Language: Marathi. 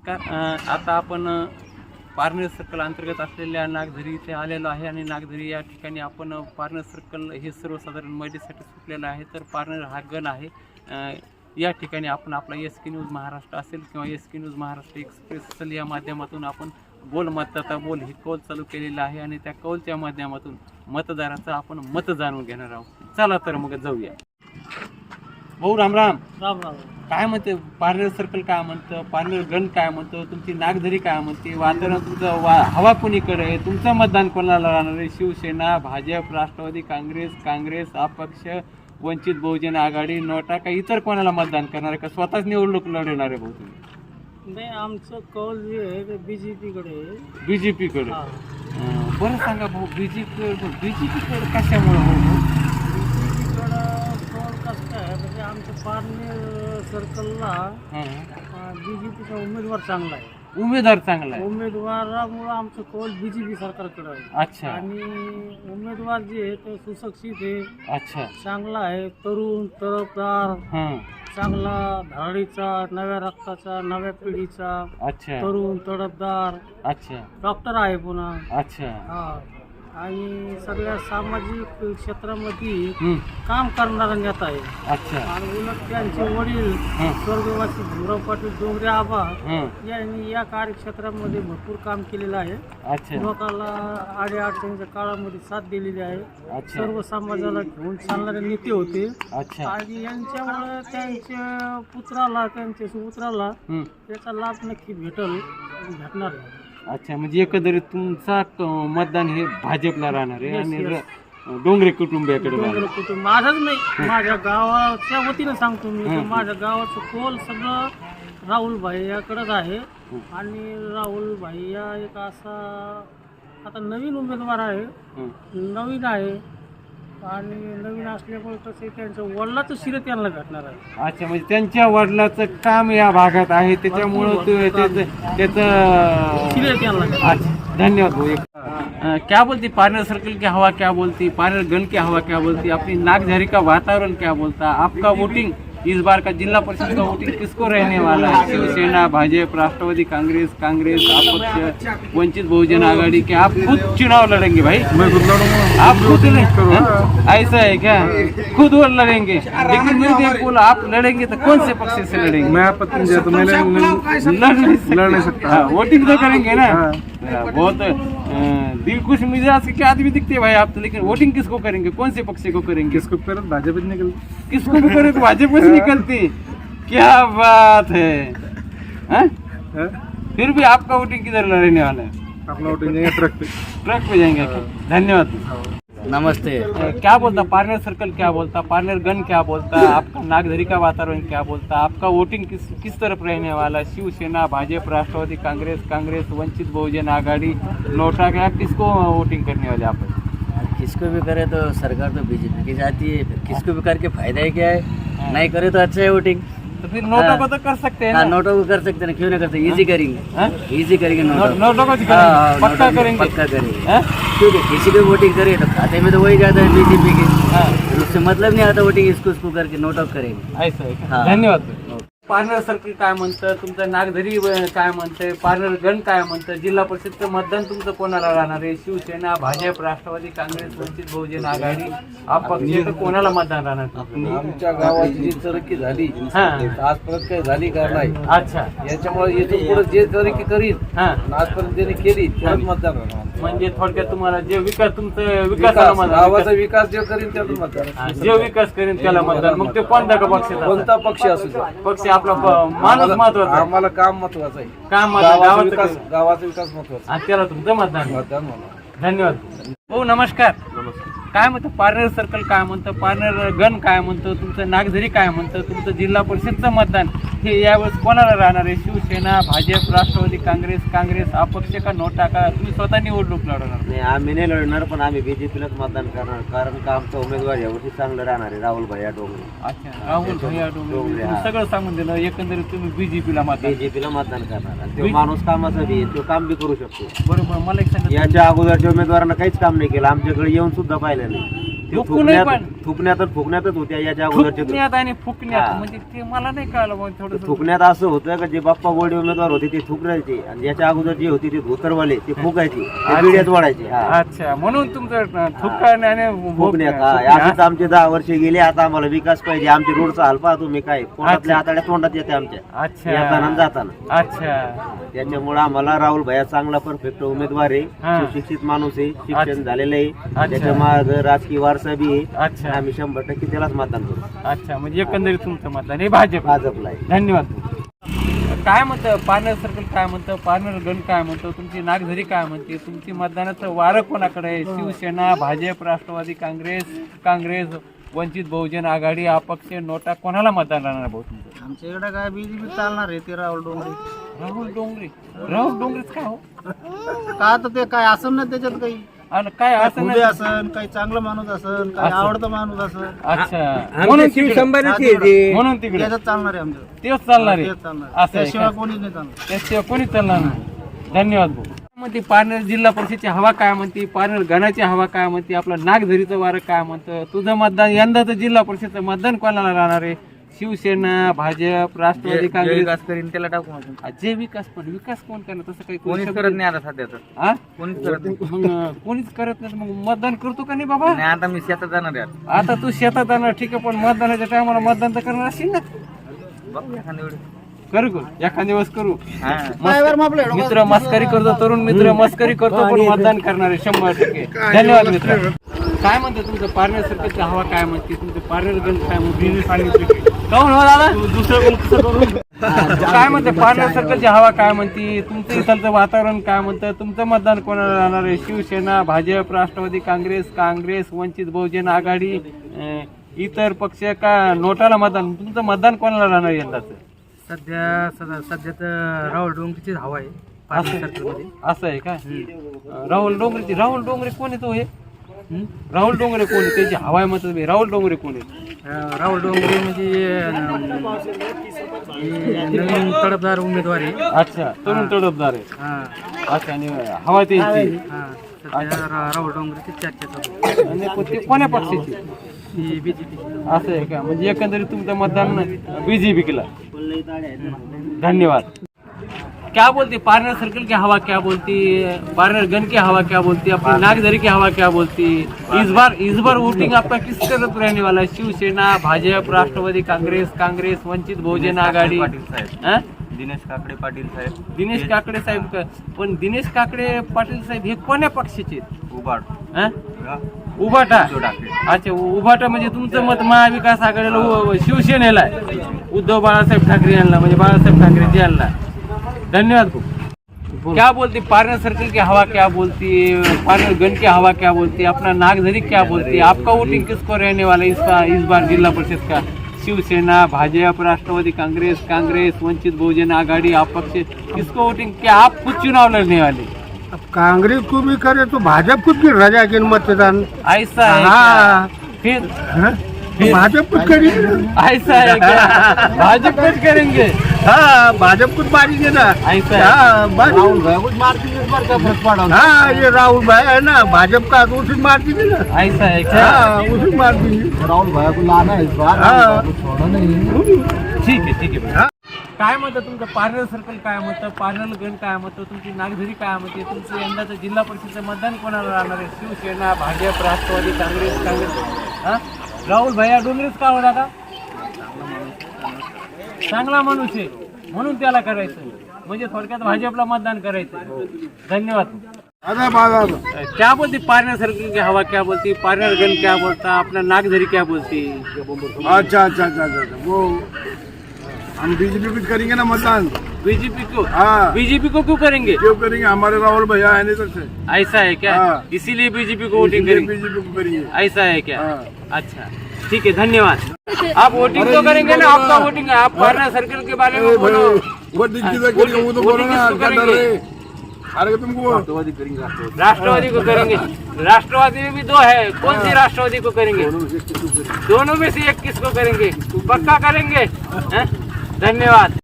नमस्कार. आता आपण पारनेर सर्कल अंतर्गत असलेल्या नागझरी इथे आलेलो आहे आणि नागझरी या ठिकाणी आपण पारनेर सर्कल हे सर्वसाधारण महिलेसाठी सुटलेलं आहे. तर पारनेर हा गण आहे. या ठिकाणी आपण आपला SK न्यूज महाराष्ट्र असेल किंवा SK न्यूज महाराष्ट्र एक्सप्रेस असेल या माध्यमातून आपण बोल मतदाता बोल ही कौल चालू केलेला आहे आणि त्या कौलच्या माध्यमातून मतदाराचं आपण मत जाणून घेणार आहोत. चला तर मग जाऊया. भाऊ राम राम. राम राम. काय म्हणते पारनेर सर्कल काय म्हणतं, पारनेर गण काय म्हणतं, तुमची नागझरी काय म्हणते, वातावरण तुमचं हवा कोणीकडे आहे, तुमचं मतदान कोणाला राहणार आहे? शिवसेना, भाजप, राष्ट्रवादी काँग्रेस, अपक्ष, वंचित बहुजन आघाडी, नोटा का इतर कोणाला मतदान करणार आहे का स्वतःच निवडणूक लढवणार आहे? भाऊ तुम्ही नाही, आमचं कौल जे आहे ते बीजेपीकडे. बीजेपीकडे. बरं सांगा भाऊ, बीजेपीकडे कशामुळे? कौल कसं आहे म्हणजे आमच्या पारनेर सर्कलला बीजेपीचा उमेदवार चांगला आहे. उमेदवार चांगला आहे. उमेदवारामुळं आमचं कौल बीजेपी सरकारकडे आहे. अच्छा. आणि उमेदवार जे आहे ते सुशिक्षित आहे. अच्छा. चांगला आहे, तरुण तरफदार, चांगला धाडीचा, नव्या रक्ताचा, नव्या पिढीचा. अच्छा. तरुण तडफदार. अच्छा. डॉक्टर आहे पुन्हा. अच्छा. हा. आणि सगळ्या सामाजिक क्षेत्रामध्ये काम करणारा नेता आहे. अच्छा. आणि उलट त्यांचे वडील स्वर्गवासी भीमराव पाटील डोंगरे आबा यांनी या कार्यक्षेत्रामध्ये भरपूर काम केलेलं आहे. अच्छा. लोकांना अडीअडचणीच्या काळामध्ये साथ दिलेली आहे. अच्छा. सर्व समाजाला घेऊन चालणारे नेते होते. अच्छा. आणि यांच्यामुळे त्यांच्या पुत्राला, त्यांच्या सुपुत्राला याचा लाभ नक्की भेटणार आहे. अच्छा, म्हणजे एकंदरीत तुमचा मतदान हे भाजपला राहणार आहे आणि डोंगरे कुटुंबियाकडे. डोंगरे कुटुंब माझंच नाही, माझ्या गावाच्या वतीनं सांगतो मी. माझ्या गावाचं कोल सगळं राहुल भाई याकडेच आहे. आणि राहुल भाई या एक असा आता नवीन उमेदवार आहे, नवीन आहे. आणि नवीन असल्यामुळे कसं त्यांच्या वडिलाचं शिरत त्यांना भेटणार आहे. अच्छा, म्हणजे त्यांच्या वडिलाचं काम या भागात आहे त्याच्यामुळं त्याचं शिरत त्यांना. अच्छा, धन्यवाद भाऊ. क्या बोलती पारनेर सर्कल की हवा, क्या बोलती पारनेर गण की हवा, क्या बोलती अपनी नागझरी का वातावरण, क्या बोलता आपका वोटिंग इस बार का जिला परिषद का वोटिंग किसको रहने वाला है? शिवसेना, भाजप, राष्ट्रवादी कांग्रेस, अपक्ष, वंचित बहुजन आघाड़ी के आप खुद चुनाव लड़ेंगे भाई? मैं खुद लड़ूंगा। आप खुद ऐसा है क्या? खुद वो लड़ेंगे, लेकिन मैं बोला आप लड़ेंगे तो कौन से पक्ष से लड़ेंगे? मैं आपत्ति नहीं तो मैं लड़ नहीं सकता। वोटिंग तो करेंगे ना। बहुत दिलखुश मिजाज के क्या आदमी दिखते हैं भाई आप तो, लेकिन वोटिंग किसको करेंगे, कौन से पक्ष को करेंगे? किसको करे भाजपा निकल, किसको भी करे तो भाजपा से निकलती। क्या बात है, फिर भी आपका वोटिंग किधर रहने वाला है? अपना वोटिंग जाएंगे ट्रक पे जाएंगे। धन्यवाद. नमस्ते. क्या बोलता पारनेर सर्कल, क्या बोलता पारनेर गण, क्या बोलता आपका नागझरी का वातावरण, क्या बोलता आपका वोटिंग किस तरफ रहने वाला? शिवसेना, भाजप, राष्ट्रवादी कांग्रेस, वंचित बहुजन आघाड़ी, नोटा का किसको वोटिंग करने वाले आप? किसको भी करे तो सरकार तो बीजेपी की जाती है, किसको भी करके फायदा ही क्या है? नहीं करे तो अच्छा है वोटिंग. तो फिर नोटों को तो कर सकते हैं ना? नोटों को कर सकते हैं, क्यों नहीं करते? इजी करेंगे, इजी करेंगे. नोटों को पक्का करेंगे, पक्का करेंगे. क्योंकि किसी को वोटिंग करे तो खाते में तो वही जाता है बीजेपी के. उससे मतलब नहीं आता वोटिंग इसको करके नोट ऑफ करेंगे. ऐसा है. धन्यवाद. पारनेर सर्कल काय म्हणतं, तुमचं नागझरी काय म्हणतंय, पारनेर गण काय म्हणतं, जिल्हा परिषदचं मतदान तुमचं कोणाला राहणार आहे? शिवसेना, भाजप, राष्ट्रवादी काँग्रेस, वंचित बहुजन आघाडी, अपक्ष तर कोणाला मतदान राहणार? आमच्या गावाची जी तरक्की झाली आजपर्यंत काही झाली का नाही. अच्छा. याच्यामुळे इथून पुढे जे तरक्की करीन आजपर्यंत ज्यांनी केली त्याच मतदान राहणार. म्हणजे थोडक्यात तुम्हाला जे विकास तुमचं विकासाला गावाचा विकास जे करीन त्यातून मतदान. जे विकास करेन त्याला मतदान. मग ते कोणता का पक्ष? कोणता पक्ष असू द्या, पक्ष आपला माणूस महत्वाचा आहे. आम्हाला काम महत्वाचं आहे. काम गावाचा विकास महत्वाचा आणि त्याला तुमचं मतदान. म्हणा. धन्यवाद. हो, नमस्कार. काय म्हणतं पारनेर सर्कल काय म्हणतं, पारनेर गण काय म्हणतं, तुमचं नागझरी काय म्हणतं, तुमचं जिल्हा परिषदचं मतदान हे यावेळेस कोणाला राहणार आहे? शिवसेना, भाजप, राष्ट्रवादी काँग्रेस, अपक्ष का नोटा का तुम्ही स्वतः निवडणूक लढवणार? नाही, आम्ही नाही लढणार, पण आम्ही बीजेपीलाच मतदान करणार. कारण का आमचा उमेदवार यावर्षी चांगलं राहणार आहे, राहुल भैया डोंगरे. अच्छा, राहुल भैया डोंगरे. तुम्ही सगळं सांगून दिलं, एकंदरीत तुम्ही बीजेपीला मतदान करणार. आणि तो माणूस कामाचा बी आहे, तो काम बी करू शकतो. बरोबर. मला एक सांगा, याच्या अगोदरच्या उमेदवारांना काहीच काम नाही केलं, आमच्याकडे येऊन सुद्धा पाहिलं नाही. थोडक्यात थुकण्यातच फुकण्यातच होत्या याच्या अगोदरचे थुकण्यात आणि फुकण्यात हा. म्हणजे ते मला नाही कळलं मग थोडं थुकण्यात असं होतं का जे बाप्पा बोर्डे उमेदवार होते ते थुकरायचे आणि याच्या अगोदर जे होते ते धोतरवाले ते फुकायचे ते बिड्यात वाढायचे हा अच्छा म्हणून तुमचं थुकणं आणि फुकण्यात हा असंच आमचे 10 वर्ष गेले. आता आम्हाला विकास पाहिजे. आमचे रोडचा हाल पहा तुम्ही काय पोटातल्या हाताळ्या तोंडात येते आमच्या अच्छा येताना आणि जाताना. अच्छा त्याच्यामुळे आम्हाला राहुल भैया चांगला परफेक्ट उमेदवार आहे. हा. सुशिक्षित माणूस आहे. अच्छा. शिक्षण झालेलं आहे. अच्छा. त्याच्या मागे राजकीय वारसा बी आहे. अच्छा आम्ही 100% त्यालाच मतदान करू. अच्छा म्हणजे एकंदरीत तुमचं मतदान हे भाजप भाजपला आहे. धन्यवाद. काय म्हणतं पार्नर सर्कल काय म्हणतं पार्नर गण काय म्हणतं तुमची नागझरी काय म्हणते तुमची मतदानाचं वारं कोणाकडे आहे शिवसेना भाजप राष्ट्रवादी काँग्रेस वंचित बहुजन आघाडी अपक्ष नोटा कोणाला मतदान राहणार भाऊ तुमचं? आमच्या इकडे काय बीजेपी चालणार आहे ते राहुल डोंगरे. राहुल डोंगरेच काय हो का आता ते काय असं ना त्याच्यात काही आणि काय असं उभे नाही असन काही चांगला माणूस असन काही आवडता माणूस असन अच्छा म्हणून तिकडे म्हणून तिकडे त्याच्यात चालणार आहे आमचं. तेच चालणार आहे तेच चालणार असं आहे त्याशिवाय का? कोणी नाही चालणार. त्याशिवाय कोणी चालणार नाही. धन्यवाद भाऊ. म्हणते पारनेर जिल्हा परिषदची हवा काय म्हणते पारनेर गणाची हवा काय म्हणते आपलं नागझरीचं वारं काय म्हणतं तुझं मतदान यंदाचं जिल्हा परिषदचं मतदान कोणाला राहणार आहे शिवसेना भाजप राष्ट्रवादी काँग्रेस त्याला टाकू जे विकास पण विकास कोण करणार तसं काही कोणीच करत नाही आता सध्या तर हा? कोणीच करत नाही. मग कोणीच करत नाही मग मतदान करतो का नाही बाबा नाही आता मी शेतात जाणार आहे आता. आता तू शेतात जाणार ठीक आहे पण मतदानाच्या टायमाला मतदान तर करणार असेल ना बघू एखाद्या वेळेस. करू एखाद्या दिवस करू हा. मित्र मस्करी करतो तरुण मित्र मस्करी करतो पण मतदान करणार आहे 100%. धन्यवाद मित्र. काय म्हणते तुमचं पारनेर सर्कलची हवा काय म्हणते तुमचं पारनेर गण काय म्हणते काऊन हो दादा काय म्हणते पारनेर सर्कलची हवा काय म्हणते तुमचं इथलचं वातावरण काय म्हणतं तुमचं मतदान कोणाला राहणार आहे शिवसेना भाजप राष्ट्रवादी काँग्रेस वंचित बहुजन आघाडी इतर पक्ष का नोटाला मतदान तुमचं मतदान कोणाला राहणार यंदाचं सध्या तर राहुल डोंगरेचीच हवा आहे पारनेर सर्कलमध्ये. असं आहे काय राहुल डोंगरे कोण आहे तो हे राहुल डोंगरे कोण आहे त्याची हवाय मत राहुल डोंगरे कोण आहे राहुल डोंगरे म्हणजे नवीन तडफदार उमेदवार आहे. अच्छा तरुण तडफदार आहे हा अच्छा आणि हवा त्यांची हा सध्या राहुल डोंगरेची चर्चा चालू आहे. आणि ते कोण्या पक्षाची ही बीजेपी. असं आहे का म्हणजे एकंदरीत तुमचं मतदान बीजेपी केला. धन्यवाद. क्या बोलती पार्नर सर्कल की हवा क्या बोलती पार्नर गन की हवा क्या बोलती अपनी नागझरी की हवा क्या बोलती इस बार वोटिंग आपका किस तरफ रहने वाला है शिवसेना भाजप राष्ट्रवादी कांग्रेस वंचित बहुजन आघाड़ी हाँ? दिनेश काकडे पाटील साहेब दिनेश काकडे साहेब पण दिनेश काकडे पाटील साहेब हे कोण्या पक्षाचे उबाड हाँ? उभाटा अच्छा उभाटा म्हणजे तुमचं मत महाविकास आघाडीला शिवसेनेला आहे उद्धव बाळासाहेब ठाकरे यांना म्हणजे बाळासाहेब ठाकरे यांना. धन्यवाद भाऊ. क्या बोलती पार्नर सर्कल की हवा क्या बोलती पार्नर गन की हवा क्या बोलती अपना नागझरी क्या बोलती आपका वोटिंग किसको रहने वाला है इस बार जिला परिषद का शिवसेना भाजप राष्ट्रवादी कांग्रेस वंचित बहुजन आघाड़ी अपक्ष किसको वोटिंग क्या आप खुद चुनाव लड़ने वाले अब कांग्रेस को भी करे तो भाजपा को भी रजा के मतदान ऐसा है हाँ। क्या? फिर भाजपा को करेंगे ऐसा है क्या भाजपा कुछ करेंगे हाँ भाजपा को मारेंगे ना ऐसा है हाँ राहुल भैया कुछ मारती है, इस बार क्या फर्क पड़ा? हाँ ये राहुल भाई है ना भाजपा का तो उसे मार दीजिए ना ऐसा है क्या हाँ उसे मार दीजिए राहुल भैया को लाना है इस बार हाँ। छोड़ना नहीं. ठीक आहे भाई. काय म्हणतं तुमचं पार्नर सर्कल काय म्हणतं पार्नर गण काय म्हणतं तुमची नागझरी काय म्हणते तुमचं यंदाचं जिल्हा परिषदेचं मतदान कोणाला राहणार आहे शिवसेना भाजप राष्ट्रवादी काँग्रेस हा राहुल भैया डोंगरेच का हो दादा चांगला माणूस आहे म्हणून त्याला करायचं म्हणजे थोडक्यात भाजपला मतदान करायचं. धन्यवाद. क्या बोलती पार्नर सर्कल की हवा क्या बोलती पार्नर गण क्या बोलता अपना नागझरी क्या बोलती अच्छा अच्छा अच्छा अच्छा वो हम बीजेपी को करेंगे ना मतदान बीजेपी को हाँ बीजेपी को क्यों करेंगे क्यों करेंगे हमारे राहुल भैया है नहीं तो से ऐसा है क्या हाँ। इसीलिए बीजेपी को वोटिंग करेंगे बीजेपी को करेंगे ऐसा है क्या हाँ। अच्छा ठीक है धन्यवाद. आप वोटिंग तो करेंगे ना आपका वोटिंग है आप पार्नर सर्कल के बारे में बोलो वो किधर करेंगे वो तो बोलो ना किसको क्या डर करेंगे? रहे अरे तुमको राष्ट्रवादी को करेंगे राष्ट्रवादी में भी दो है कौन सी राष्ट्रवादी को करेंगे दोनों में से एक किसको करेंगे पक्का करेंगे हैं? धन्यवाद.